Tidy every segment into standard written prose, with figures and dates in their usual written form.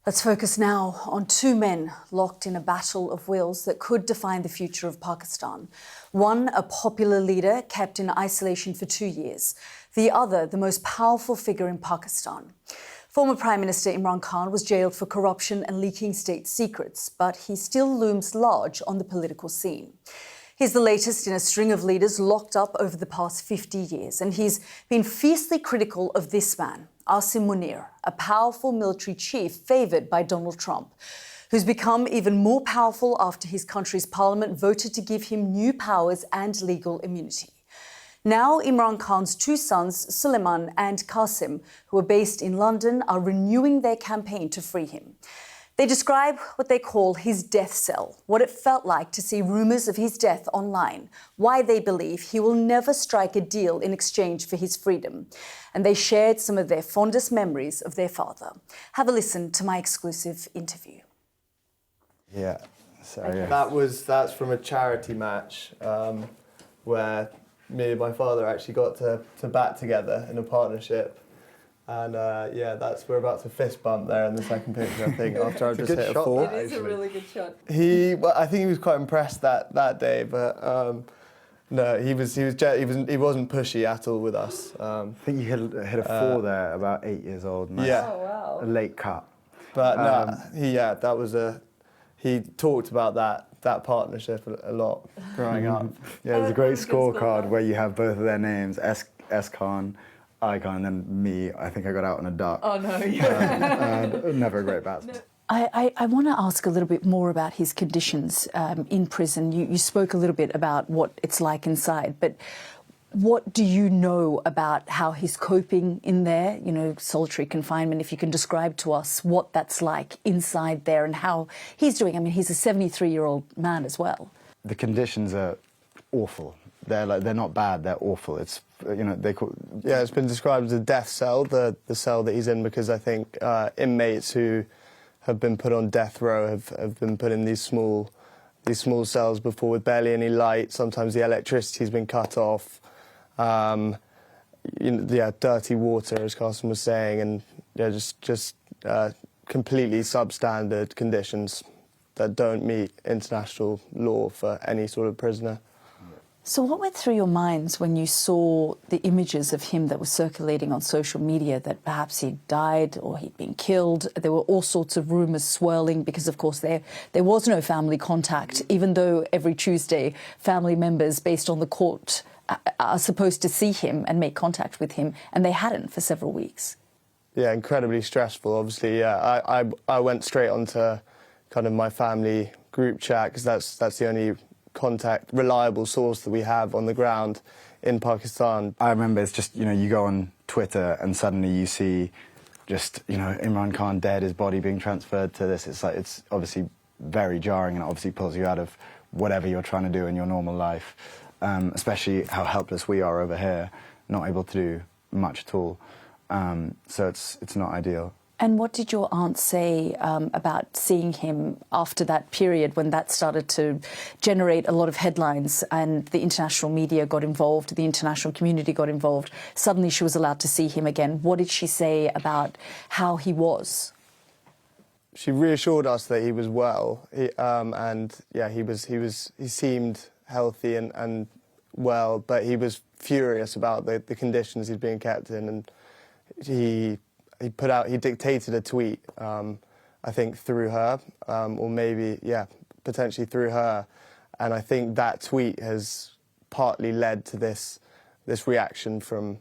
Let's focus now on two men locked in a battle of wills that could define the future of Pakistan. One, a popular leader kept in isolation for 2 years. The other, the most powerful figure in Pakistan. Former Prime Minister Imran Khan was jailed for corruption and leaking state secrets, but he still looms large on the political scene. He's the latest in a string of leaders locked up over the past 50 years, and he's been fiercely critical of this man, Qasim Munir, a powerful military chief favoured by Donald Trump, who's become even more powerful after his country's parliament voted to give him new powers and legal immunity. Now, Imran Khan's two sons, Sulaiman and Kasim, who are based in London, are renewing their campaign to free him. They describe what they call his death cell, what it felt like to see rumours of his death online, why they believe he will never strike a deal in exchange for his freedom. And they shared some of their fondest memories of their father. Have a listen to my exclusive interview. Yeah, sorry. That's from a charity match where me and my father actually got to bat together in a partnership. And we're about to fist bump there in the second picture, I think, after I've just hit a four. It is a really good shot. I think he was quite impressed that day, but no, he wasn't pushy at all with us. I think you hit a four there, about 8 years old. Nice. Yeah. Oh wow. A late cut. But he talked about that partnership a lot growing up. Yeah, there's a great scorecard where you have both of their names, S Khan, I Khan, and then me. I think I got out on a duck. Oh no, yeah. Never a great batsman. No. I want to ask a little bit more about his conditions in prison. You spoke a little bit about what it's like inside, but what do you know about how he's coping in there, solitary confinement? If you can describe to us what that's like inside there and how he's doing. I mean, he's a 73-year-old man as well. The conditions are awful. They're not bad, they're awful. It's, it's been described as a death cell, the cell that he's in, because I think inmates who have been put on death row have been put in these small cells before with barely any light. Sometimes the electricity's been cut off. Dirty water, as Kasim was saying, and just completely substandard conditions that don't meet international law for any sort of prisoner. So what went through your minds when you saw the images of him that were circulating on social media, that perhaps he'd died or he'd been killed? There were all sorts of rumours swirling because, of course, there was no family contact, even though every Tuesday family members, based on the court, are supposed to see him and make contact with him, and they hadn't for several weeks. Yeah, incredibly stressful, obviously. Yeah, I went straight onto kind of my family group chat, because that's the only reliable source that we have on the ground in Pakistan. I remember it's just, you go on Twitter and suddenly you see just, Imran Khan dead, his body being transferred to this. It's obviously very jarring, and it obviously pulls you out of whatever you're trying to do in your normal life, especially how helpless we are over here, not able to do much at all. So it's not ideal. And what did your aunt say about seeing him after that period when that started to generate a lot of headlines and the international media got involved, the international community got involved? Suddenly she was allowed to see him again. What did she say about how he was? She reassured us that he was well, he seemed healthy and well, but he was furious about the conditions he's being kept in, and he dictated a tweet, I think through her, or maybe, potentially through her. And I think that tweet has partly led to this reaction from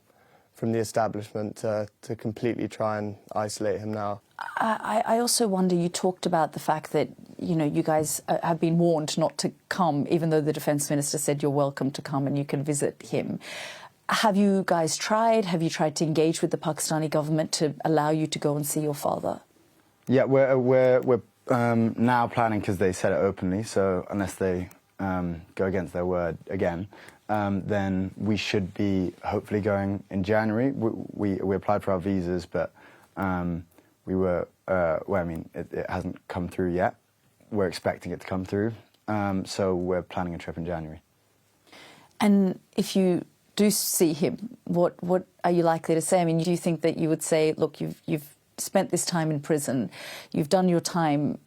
the establishment to completely try and isolate him now. I also wonder, you talked about the fact that, you guys have been warned not to come, even though the Defence Minister said you're welcome to come and you can visit him. Have you guys tried? Have you tried to engage with the Pakistani government to allow you to go and see your father? Yeah, we're now planning, because they said it openly, so unless they go against their word again, then we should be hopefully going in January. We applied for our visas, but it hasn't come through yet. We're expecting it to come through, so we're planning a trip in January. And if you do see him, what are you likely to say? I mean, do you think that you would say, look, you've spent this time in prison, you've done your time,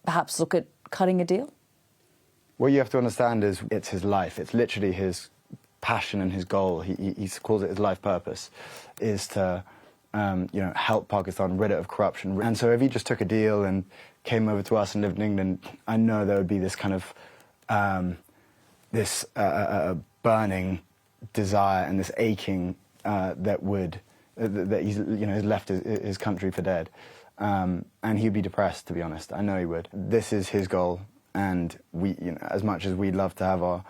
perhaps look at cutting a deal? What you have to understand is it's his life. It's literally his passion and his goal. He calls it his life purpose, is to help Pakistan rid it of corruption. And so if he just took a deal and came over to us and lived in England, I know there would be this kind of burning desire and this aching that he's has left his country for dead, and he'd be depressed, to be honest. I know he would. This is his goal, and we, as much as we'd love to have our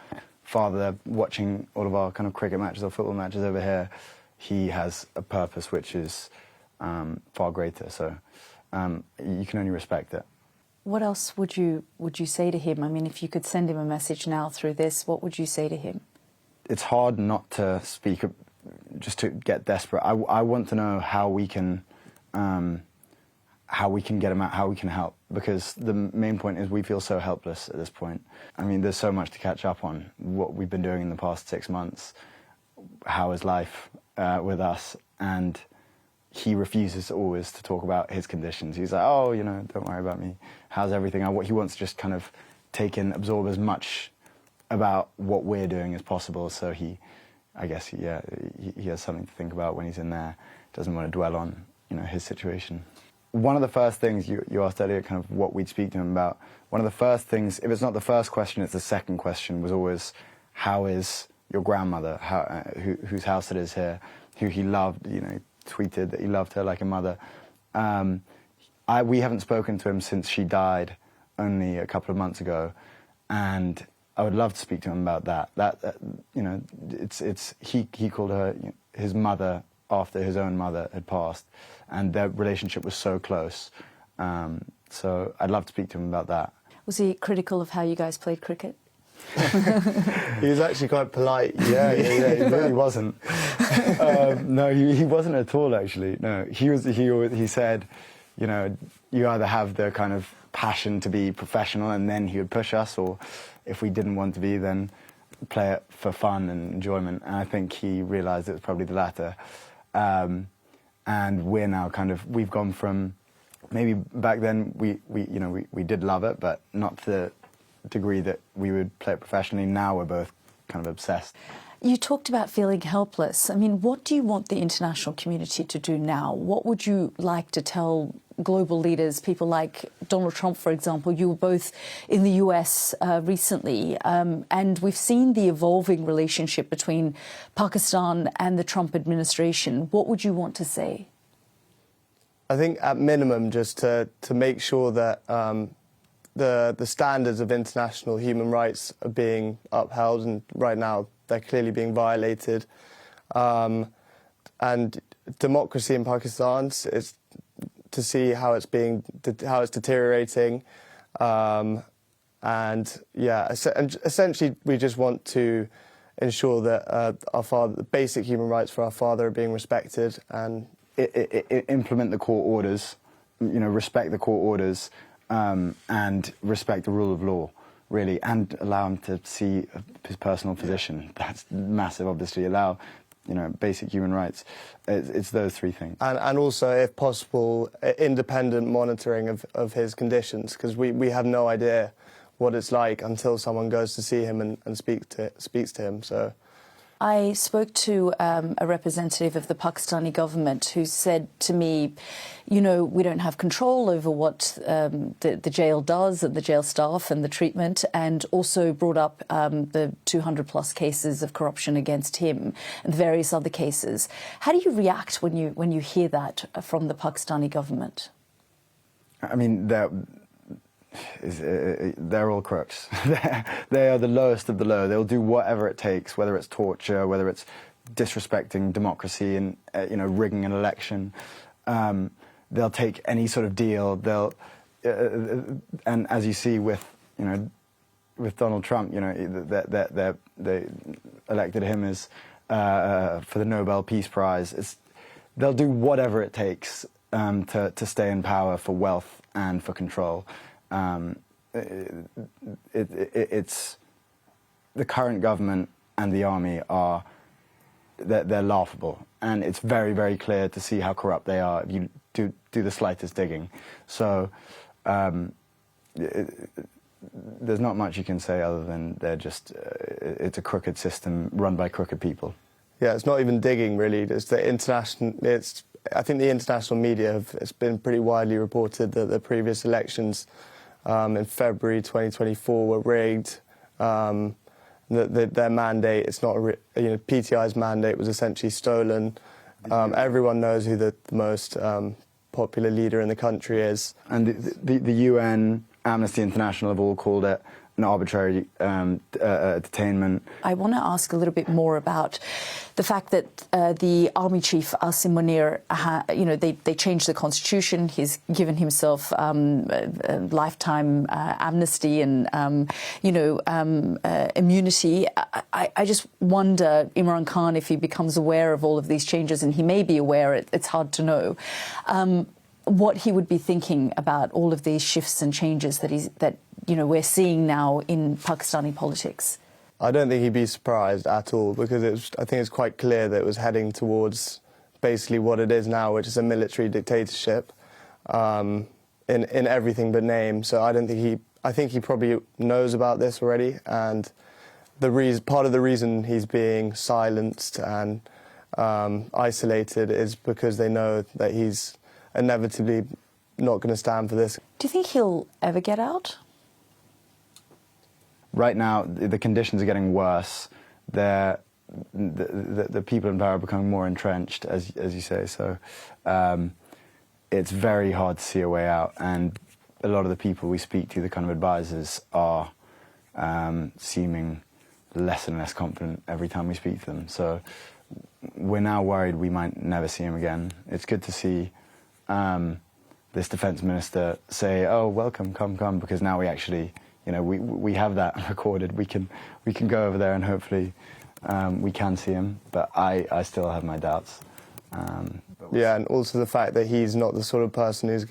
father there watching all of our kind of cricket matches or football matches over here, he has a purpose which is far greater. So you can only respect it. What else would you say to him? I mean, if you could send him a message now through this, what would you say to him? It's hard not to speak, just to get desperate. I want to know how we can get him out, how we can help, because the main point is we feel so helpless at this point. I mean, there's so much to catch up on. What we've been doing in the past 6 months, how is life with us, and he refuses always to talk about his conditions. He's like, oh, don't worry about me. How's everything? He wants to just kind of take in, absorb as much about what we're doing as possible. So he has something to think about when he's in there. Doesn't want to dwell on, his situation. One of the first things you asked earlier, kind of what we'd speak to him about. One of the first things, if it's not the first question, it's the second question, was always, how is your grandmother? Whose house it is here? Who he loved, tweeted that he loved her like a mother. We haven't spoken to him since she died only a couple of months ago, and I would love to speak to him about that. He called her his mother after his own mother had passed, and their relationship was so close. So I'd love to speak to him about that. Was he critical of how you guys played cricket? He was actually quite polite. Yeah, he really wasn't. No, he wasn't at all, actually. No, he said, you either have the kind of passion to be professional and then he would push us, or if we didn't want to be, then play it for fun and enjoyment. And I think he realised it was probably the latter. And we're now we've gone from, maybe back then we did love it, but not to the degree that we would play it professionally. Now we're both kind of obsessed. You talked about feeling helpless. I mean, what do you want the international community to do now? What would you like to tell global leaders, people like Donald Trump, for example? You were both in the US recently, and we've seen the evolving relationship between Pakistan and the Trump administration. What would you want to say? I think at minimum just to make sure that the standards of international human rights are being upheld, and right now they're clearly being violated. And democracy in Pakistan is to see how it's deteriorating, and essentially we just want to ensure that the basic human rights for our father are being respected, and implement the court orders, respect the court orders, and respect the rule of law, really, and allow him to see his personal physician. That's massive, obviously. Allow, basic human rights. It's those three things. And also, if possible, independent monitoring of his conditions, because we have no idea what it's like until someone goes to see him and speaks to him. So I spoke to a representative of the Pakistani government who said to me, we don't have control over what the jail does and the jail staff and the treatment, and also brought up the 200-plus cases of corruption against him and various other cases. How do you react when you hear that from the Pakistani government? I mean, they're all crooks. They are the lowest of the low. They'll do whatever it takes, whether it's torture, whether it's disrespecting democracy and rigging an election. They'll take any sort of deal. And as you see with Donald Trump, they elected him as for the Nobel Peace Prize. They'll do whatever it takes to stay in power for wealth and for control. It's the current government and the army they're laughable, and it's very, very clear to see how corrupt they are. If you do the slightest digging. So there's not much you can say other than they're just it's a crooked system run by crooked people. Yeah, it's not even digging really. It's the international. I think the international media it's been pretty widely reported that the previous elections in February 2024 were rigged. Their mandate, it's not PTI's mandate was essentially stolen. Everyone knows who the most popular leader in the country is. And the UN, Amnesty International have all called it an arbitrary detainment. I want to ask a little bit more about the fact that the army chief, Asim Munir, they changed the constitution. He's given himself a lifetime amnesty and, immunity. I just wonder, Imran Khan, if he becomes aware of all of these changes, and he may be aware, it's hard to know, what he would be thinking about all of these shifts and changes that we're seeing now in Pakistani politics. I don't think he'd be surprised at all, because I think it's quite clear that it was heading towards basically what it is now, which is a military dictatorship in everything but name. So I think he probably knows about this already, and part of the reason he's being silenced and isolated is because they know that he's inevitably not going to stand for this. Do you think he'll ever get out? Right now, the conditions are getting worse. The people in power are becoming more entrenched, as you say. So it's very hard to see a way out. And a lot of the people we speak to, the kind of advisors, are seeming less and less confident every time we speak to them. So we're now worried we might never see him again. It's good to see this defence minister say, "Oh, welcome, come," because now we actually, we have that recorded. We can go over there and hopefully we can see him. But I still have my doubts. Yeah, and also the fact that he's not the sort of person who's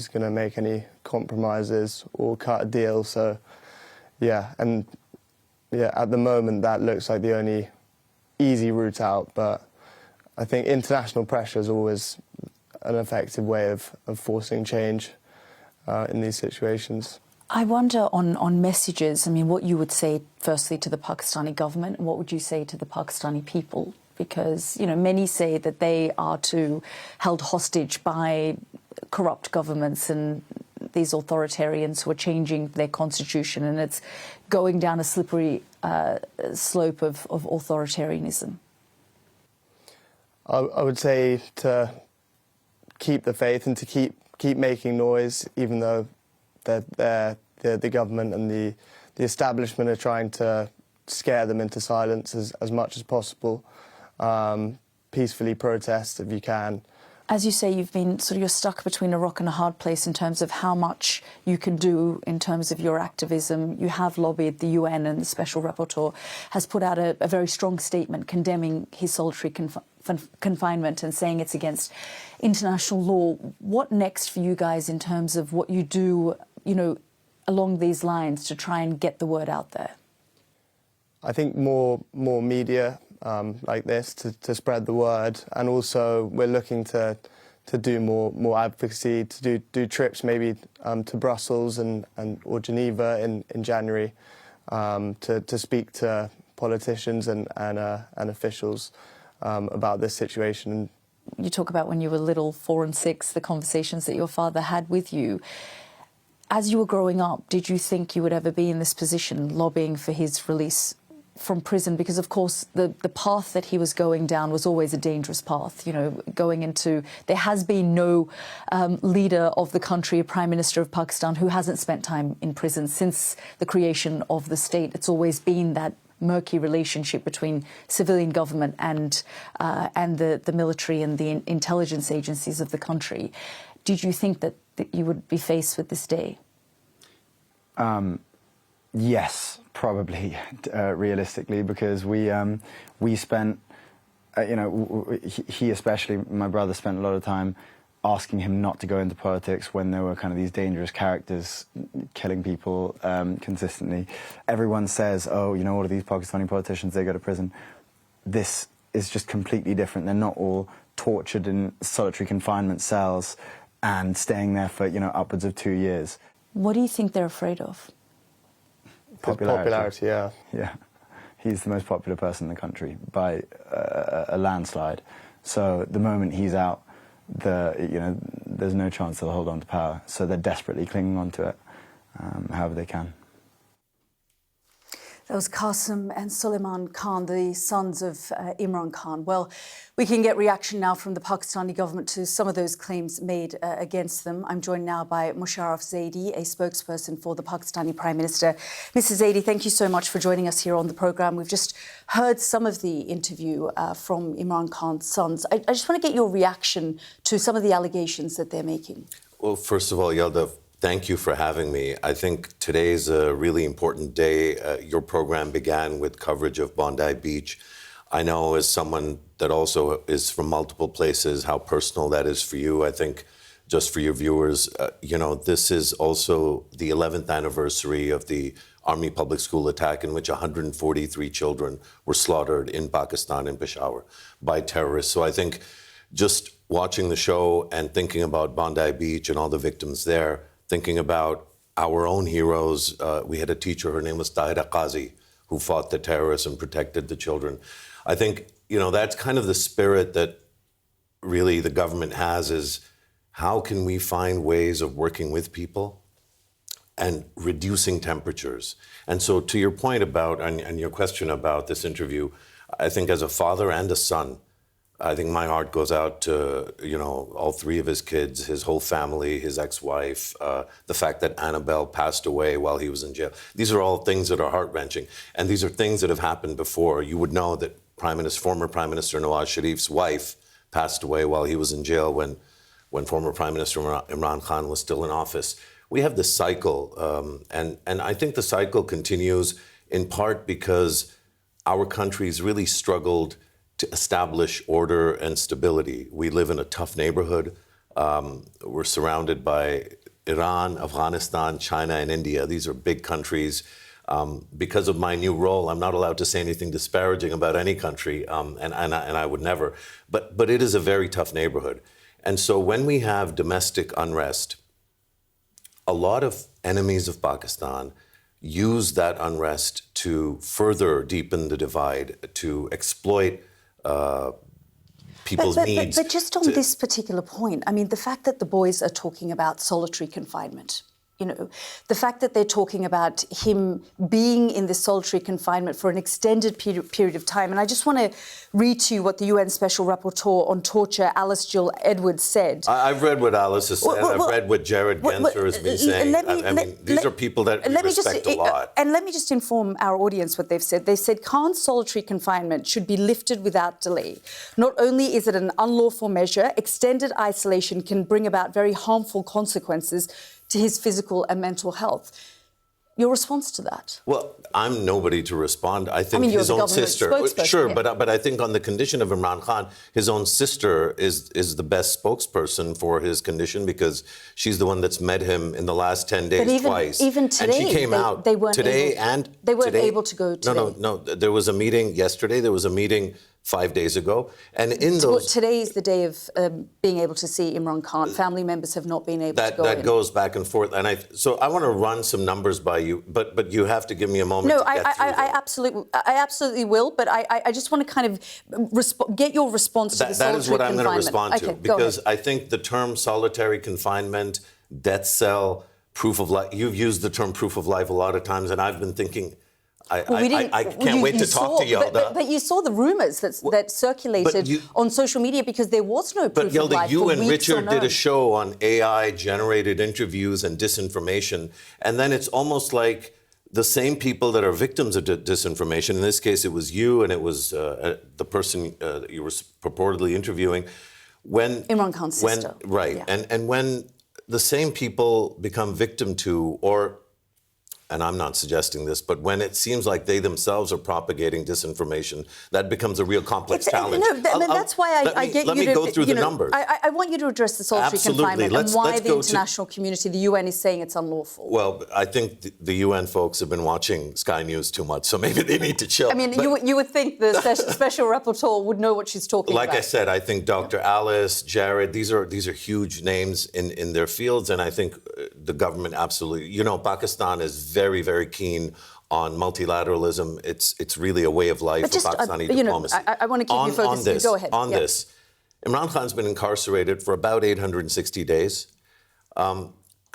going to make any compromises or cut a deal. So, at the moment that looks like the only easy route out. But I think international pressure is always an effective way of forcing change in these situations. I wonder on messages, what you would say firstly to the Pakistani government, and what would you say to the Pakistani people? Because, many say that they are held hostage by corrupt governments and these authoritarians who are changing their constitution, and it's going down a slippery slope of authoritarianism. I would say to keep the faith and to keep making noise, even though the government and the establishment are trying to scare them into silence as much as possible. Peacefully protest if you can. As you say, you're stuck between a rock and a hard place in terms of how much you can do in terms of your activism. You have lobbied the UN, and the Special Rapporteur has put out a very strong statement condemning his solitary confinement and saying it's against international law. What next for you guys in terms of what you do, along these lines to try and get the word out there? I think more media like this to spread the word, and also we're looking to do more advocacy, to do trips maybe to Brussels or Geneva in January to speak to politicians and officials about this situation. You talk about when you were little, 4 and 6, the conversations that your father had with you. As you were growing up, did you think you would ever be in this position, lobbying for his release from prison? Because, of course, the path that he was going down was always a dangerous path, there has been no leader of the country, a Prime Minister of Pakistan, who hasn't spent time in prison since the creation of the state. It's always been that murky relationship between civilian government and the military and the intelligence agencies of the country. Did you think that you would be faced with this day? Yes, probably, realistically, because we spent, he especially, my brother, spent a lot of time asking him not to go into politics when there were kind of these dangerous characters killing people consistently. Everyone says, oh, all of these Pakistani politicians, they go to prison. This is just completely different. They're not all tortured in solitary confinement cells and staying there for, upwards of 2 years. What do you think they're afraid of? Popularity, yeah. Yeah. He's the most popular person in the country by a landslide. So the moment he's out, there's no chance they'll hold on to power. So they're desperately clinging on to it, however they can. That was Kasim and Sulaiman Khan, the sons of Imran Khan. Well, we can get reaction now from the Pakistani government to some of those claims made against them. I'm joined now by Musharraf Zaidi, a spokesperson for the Pakistani Prime Minister. Mrs. Zaidi, thank you so much for joining us here on the programme. We've just heard some of the interview from Imran Khan's sons. I just want to get your reaction to some of the allegations that they're making. Well, first of all, Yalda, thank you for having me. I think today is a really important day. Your program began with coverage of Bondi Beach. I know as someone that also is from multiple places, how personal that is for you. I think just for your viewers, this is also the 11th anniversary of the Army Public School attack in which 143 children were slaughtered in Pakistan, in Peshawar, by terrorists. So I think just watching the show and thinking about Bondi Beach and all the victims there, thinking about our own heroes. We had a teacher, her name was Tahira Qazi, who fought the terrorists and protected the children. I think, that's kind of the spirit that really the government has, is how can we find ways of working with people and reducing temperatures? And so to your point about, and your question about this interview, I think as a father and a son, I think my heart goes out to, all three of his kids, his whole family, his ex-wife, the fact that Annabelle passed away while he was in jail. These are all things that are heart-wrenching. And these are things that have happened before. You would know that former Prime Minister Nawaz Sharif's wife passed away while he was in jail when former Prime Minister Imran Khan was still in office. We have this cycle, and I think the cycle continues in part because our country's really struggled to establish order and stability. We live in a tough neighborhood. We're surrounded by Iran, Afghanistan, China, and India. These are big countries. Because of my new role, I'm not allowed to say anything disparaging about any country, and I would never. But it is a very tough neighborhood. And so when we have domestic unrest, a lot of enemies of Pakistan use that unrest to further deepen the divide, to exploit people's needs. But just on this particular point, the fact that the boys are talking about solitary confinement, the fact that they're talking about him being in this solitary confinement for an extended period of time. And I just want to read to you what the UN Special Rapporteur on Torture, Alice Jill Edwards, said. I've read what Alice has said. I've read what Jared Genser has been saying. These are people that we respect a lot. And let me just inform our audience what they've said. They said Khan's solitary confinement should be lifted without delay. Not only is it an unlawful measure, extended isolation can bring about very harmful consequences to his physical and mental health. Your response to that? Well, I'm nobody to respond. I think his own sister. Sure, yeah. but I think on the condition of Imran Khan, his own sister is the best spokesperson for his condition because she's the one that's met him in the last 10 days twice. Even today, and she came out today they weren't able to go today. No. There was a meeting yesterday. There was a meeting 5 days ago. And in those... Today is the day of being able to see Imran Khan. Family members have not been able to go in. That goes back and forth. And so I want to run some numbers by you, but you have to give me a moment to get through them. I absolutely will, but I just want to kind of get your response to the solitary confinement. That is what I'm going to respond to, okay, because I think the term solitary confinement, death cell, proof of life, you've used the term proof of life a lot of times, and I've been thinking, I can't wait to talk to Yalda. But you saw the rumours that circulated on social media because there was no proof of life. But Yalda, you and Richard did a show on AI-generated interviews and disinformation, and then it's almost like the same people that are victims of disinformation, in this case it was you and it was the person you were purportedly interviewing. Imran Khan's sister. Right, yeah. And when the same people become victim to or and I'm not suggesting this, but when it seems like they themselves are propagating disinformation, that becomes a real complex challenge. That's why I get let you me to go through the numbers. I want you to address the solitary Absolutely. confinement Let's and why go the to- international community, the UN, is saying it's unlawful. Well, I think the UN folks have been watching Sky News too much, so maybe they need to chill. I mean, But you would think the special rapporteur would know what she's talking like about. I said, I think Dr. Alice, Jared, these are huge names in their fields, and I think the government absolutely, Pakistan is very, very keen on multilateralism. It's really a way of life for Pakistani diplomacy. I want to keep you focused. Go ahead. On this, Imran Khan's been incarcerated for about 860 days.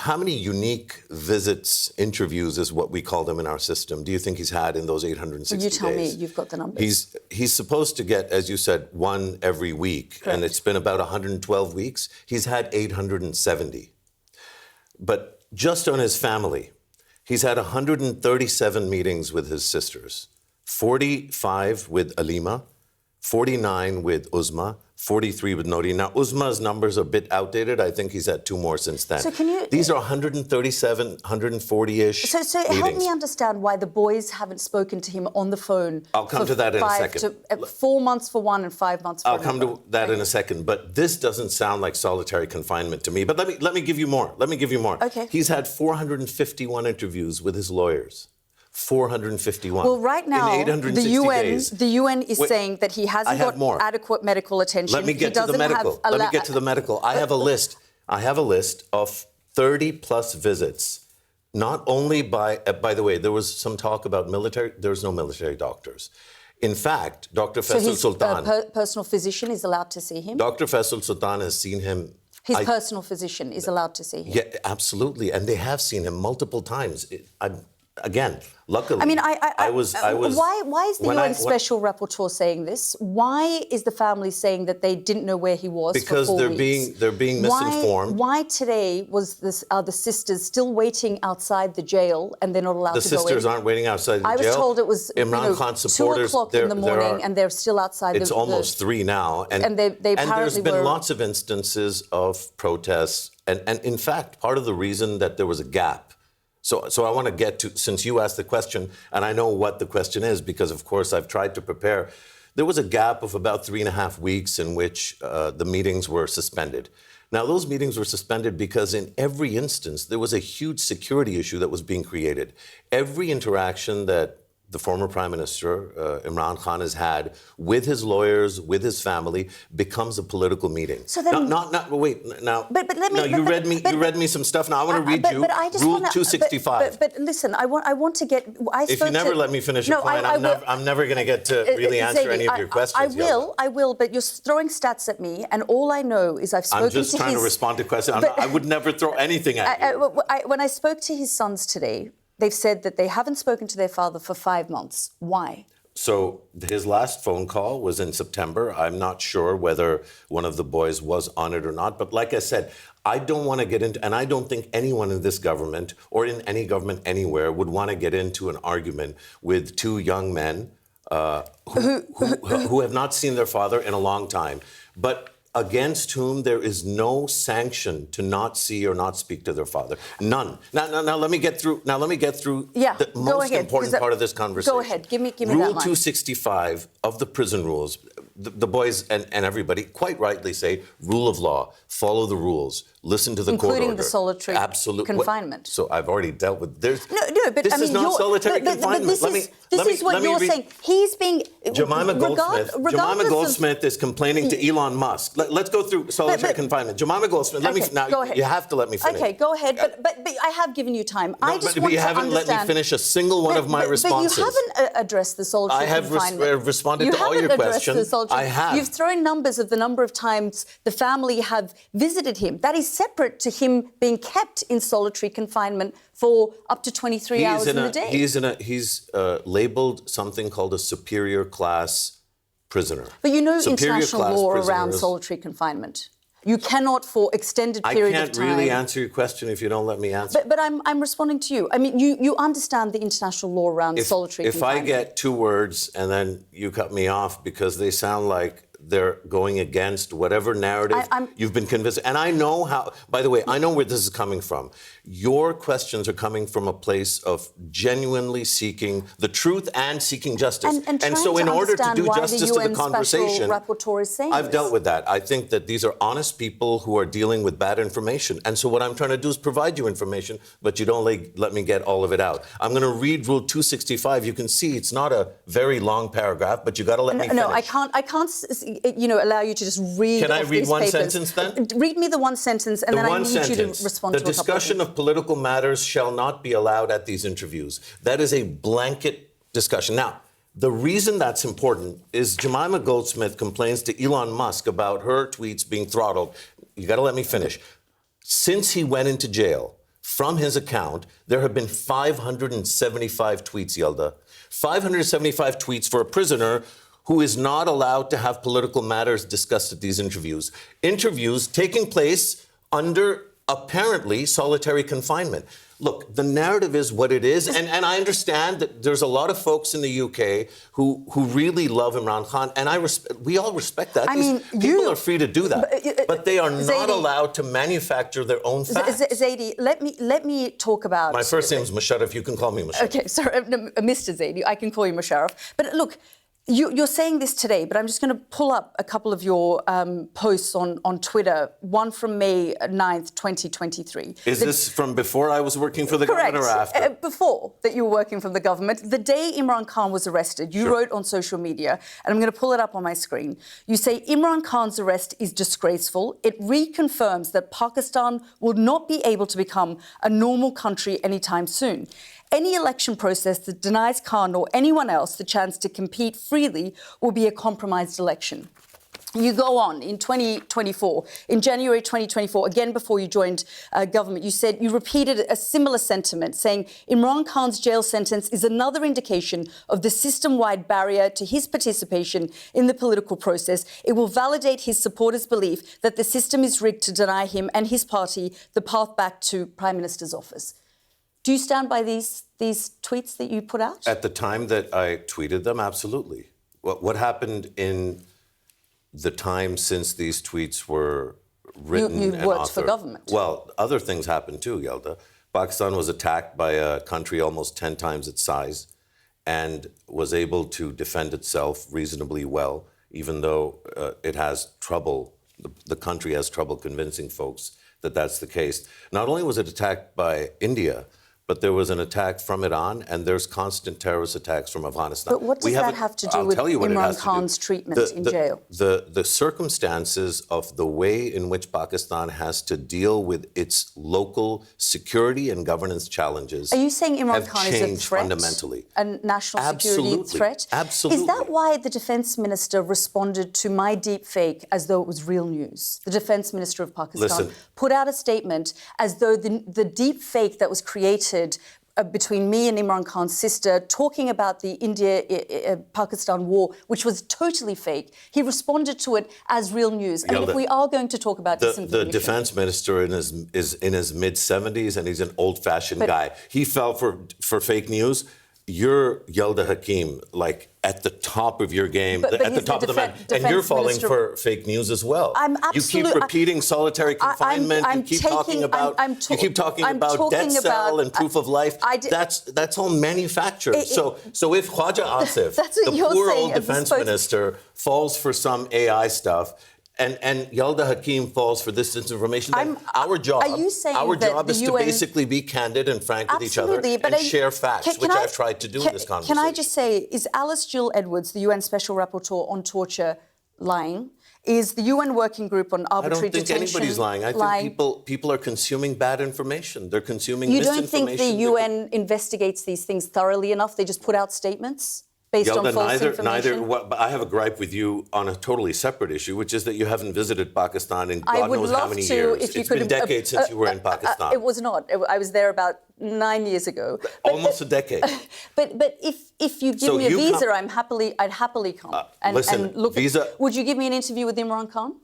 How many unique visits, interviews is what we call them in our system, do you think he's had in those 860 days? You tell me, you've got the numbers. He's supposed to get, as you said, one every week, Correct. and it's been about 112 weeks. He's had 870. But just on his family, he's had 137 meetings with his sisters, 45 with Alima, 49 with Uzma, 43 with Nori. Now, Uzma's numbers are a bit outdated. I think he's had 2 more since then. So can you... These are 137, 140-ish So meetings. help me understand why the boys haven't spoken to him on the phone. I'll come to that in a second. 4 months for one and 5 months for I'll another. come to that in a second. But this doesn't sound like solitary confinement to me. But let me give you more. Okay. He's had 451 interviews with his lawyers. 451. Well, right now, in 860 days. the UN is saying that he hasn't got adequate medical attention. Let me get to the medical. I have a list. Of 30-plus visits. Not only by the way, there was some talk about military. There's no military doctors. In fact, Dr. Faisal Sultan... So his personal physician is allowed to see him? Dr. Faisal Sultan has seen him... His personal physician is allowed to see him? Yeah, absolutely. And they have seen him multiple times. Again, luckily, I mean, I was. Why is the UN special rapporteur saying this? Why is the family saying that they didn't know where he was because for 4 weeks? they're being misinformed. Why today are the sisters still waiting outside the jail and they're not allowed to go in? The sisters aren't waiting outside the jail. I was told it was Imran Khan supporters. 2 o'clock in the morning, and they're still outside. It's almost 3 now, and they apparently there's been lots of instances of protests, and in fact, part of the reason that there was a gap. So I want to get to, since you asked the question, and I know what the question is, because, of course, I've tried to prepare. There was a gap of about 3.5 weeks in which the meetings were suspended. Now, those meetings were suspended because in every instance, there was a huge security issue that was being created. Every interaction that the former Prime Minister, Imran Khan, has had with his lawyers, with his family, becomes a political meeting. So then, wait. Now, let me. You read me some stuff. Now I want to read you Rule 265. But listen, I want to get. If you never let me finish a point, I'm never going to get to really answer any of your questions. I will. But you're throwing stats at me, and all I know is I've spoken to I'm just trying to respond to questions. I would never throw anything at you. When I spoke to his sons today, they've said that they haven't spoken to their father for 5 months. Why? So his last phone call was in September. I'm not sure whether one of the boys was on it or not. But like I said, I don't want to get into, and I don't think anyone in this government or in any government anywhere would want to get into an argument with 2 young men who have not seen their father in a long time, but against whom there is no sanction to not see or not speak to their father. None. Now let me get through. The most important part of this conversation. Go ahead. Give me Rule that line. 265 of the prison rules. The boys and everybody quite rightly say rule of law. Follow the rules. Listen to the court order. Including the solitary confinement. So I've already dealt with this. No, but this I mean, is not solitary confinement. This is what you're saying. He's being Jemima Goldsmith is complaining to Elon Musk. Let's go through solitary confinement. Jemima Goldsmith. Go ahead. You have to let me finish. Okay, go ahead. But I have given you time. But you haven't let me finish a single one of my responses. But you haven't addressed the solitary confinement. I have responded to all your questions. I have. You've thrown numbers of the number of times the family have visited him. That is separate to him being kept in solitary confinement for up to 23 hours in a day. He's labeled something called a superior class prisoner. But you know international law around solitary confinement. You cannot, for extended period of time... I can't really answer your question if you don't let me answer. But I'm responding to you. I mean, you understand the international law around solitary confinement. If I get 2 words and then you cut me off because they sound like they're going against whatever narrative you've been convinced. And I know how, by the way, I know where this is coming from. Your questions are coming from a place of genuinely seeking the truth and seeking justice. And so in order to do justice to the conversation, rapporteur is saying I've dealt with that. I think that these are honest people who are dealing with bad information. And so what I'm trying to do is provide you information, but you don't let me get all of it out. I'm going to read Rule 265. You can see it's not a very long paragraph, but you got to let me finish. No, I can't, allow you to just read. Can I read these one papers. sentence then? Read me the one sentence, and then I need you to respond to a couple of things. The discussion of political matters shall not be allowed at these interviews. That is a blanket discussion. Now, the reason that's important is Jemima Goldsmith complains to Elon Musk about her tweets being throttled. You got to let me finish. Since he went into jail, from his account, there have been 575 tweets, Yalda. 575 tweets for a prisoner who is not allowed to have political matters discussed at these interviews. Interviews taking place under, apparently, solitary confinement. Look, the narrative is what it is, and I understand that there's a lot of folks in the UK who really love Imran Khan, and we all respect that. People are free to do that, but they are not allowed to manufacture their own facts. Zaidi, let me talk about... My first name is Musharraf. You can call me Musharraf. Okay, sorry, Mr. Zaidi. I can call you Musharraf. But look, you're saying this today, but I'm just going to pull up a couple of your posts on Twitter, one from May 9th, 2023. Is this from before I was working for the government or after? Before that you were working for the government. The day Imran Khan was arrested, you wrote on social media, and I'm going to pull it up on my screen. You say, Imran Khan's arrest is disgraceful. It reconfirms that Pakistan will not be able to become a normal country anytime soon. Any election process that denies Khan or anyone else the chance to compete freely will be a compromised election. You go on in 2024, in January 2024, again before you joined government, you repeated a similar sentiment, saying Imran Khan's jail sentence is another indication of the system-wide barrier to his participation in the political process. It will validate his supporters' belief that the system is rigged to deny him and his party the path back to Prime Minister's office. Do you stand by these tweets that you put out? At the time that I tweeted them, absolutely. What happened in the time since these tweets were written and authored? You worked for government. Well, other things happened too, Yalda. Pakistan was attacked by a country almost 10 times its size and was able to defend itself reasonably well, even though it has trouble, the country has trouble convincing folks that that's the case. Not only was it attacked by India, but there was an attack from Iran, and there's constant terrorist attacks from Afghanistan. But what does that have to do with Imran Khan's treatment in jail? The circumstances of the way in which Pakistan has to deal with its local security and governance challenges. Are you saying Imran Khan is a threat? Fundamentally. A national security threat? Absolutely. Is that why the defense minister responded to my deep fake as though it was real news? The defense minister of Pakistan put out a statement as though the deep fake that was created between me and Imran Khan's sister, talking about the India-Pakistan war, which was totally fake. He responded to it as real news. I mean, if we are going to talk about disinformation... The defense minister is in his mid-70s, and he's an old-fashioned guy. He fell for fake news. You're Yalda Hakim, like at the top of your game, at the top of the map, and you're falling for fake news as well. You keep repeating solitary confinement. You keep talking about death cell and proof of life. That's all manufactured. So if Khwaja Asif, the poor old defense minister, falls for some AI stuff, and Yalda Hakim falls for this disinformation, then our job is to basically be candid and frank with each other and share facts, which I've tried to do in this conversation. Can I just say, is Alice Jill Edwards, the UN Special Rapporteur on torture, lying? Is the UN Working Group on Arbitrary Detention I don't think anybody's lying. I think people are consuming bad information. They're consuming misinformation. You don't think the UN investigates these things thoroughly enough? They just put out statements? Based on false information? But I have a gripe with you on a totally separate issue, which is that you haven't visited Pakistan in God knows how many years. It's been decades since you were in Pakistan. It was not. I was there about 9 years ago. Almost a decade. But if you give me a visa, I'd happily come and look. Would you give me an interview with Imran Khan?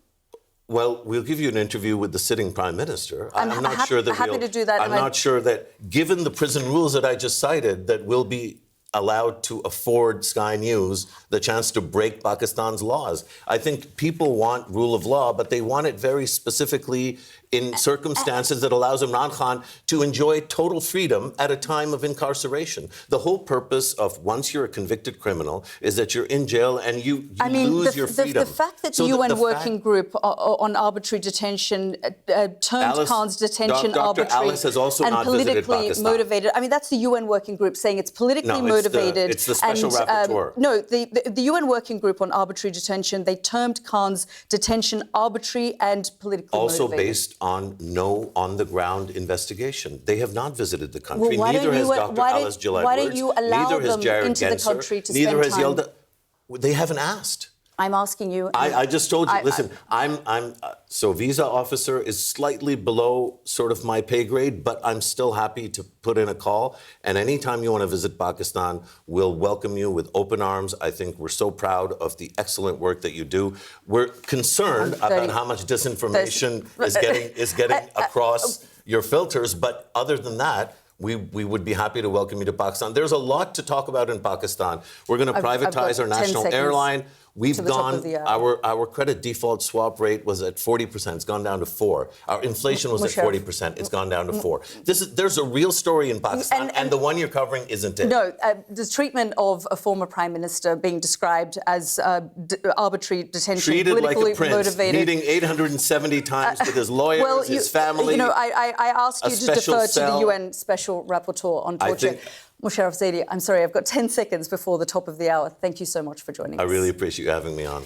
Well, we'll give you an interview with the sitting Prime Minister. I'm not sure that happy to do that. I'm not sure that, given the prison rules that I just cited, that we'll be allowed to afford Sky News the chance to break Pakistan's laws. I think people want rule of law, but they want it very specifically in circumstances that allows Imran Khan to enjoy total freedom at a time of incarceration. The whole purpose of once you're a convicted criminal is that you're in jail and you lose your freedom. The fact that the UN Working Group on arbitrary detention termed Khan's detention arbitrary Alice has also and not visited politically Pakistan. motivated. I mean, that's the UN Working Group saying it's politically motivated. It's the special rapporteur. No, the UN Working Group on arbitrary detention, they termed Khan's detention arbitrary and politically also motivated. Based on no on-the-ground investigation. They have not visited the country. Well, neither has Dr. Alice Gillard why don't you allow neither has them Jared into Genser, the country to neither spend has time? Yalda. They haven't asked. I'm asking you. I just told you. Listen, so visa officer is slightly below sort of my pay grade, but I'm still happy to put in a call. And anytime you want to visit Pakistan, we'll welcome you with open arms. I think we're so proud of the excellent work that you do. We're concerned about how much disinformation is getting across your filters, but other than that, we would be happy to welcome you to Pakistan. There's a lot to talk about in Pakistan. We're going to privatize our national airline. We've gone, our credit default swap rate was at 40%. It's gone down to 4%. Our inflation was at 40%. It's gone down to 4%. There's a real story in Pakistan, and the one you're covering isn't it. No, the treatment of a former prime minister being described as arbitrary detention, treated politically like a prince, motivated. meeting 870 times with his lawyers, his family. I asked you to defer to the UN Special Rapporteur on torture. Musharraf Zaidi, I'm sorry, I've got 10 seconds before the top of the hour. Thank you so much for joining us. I really appreciate you having me on.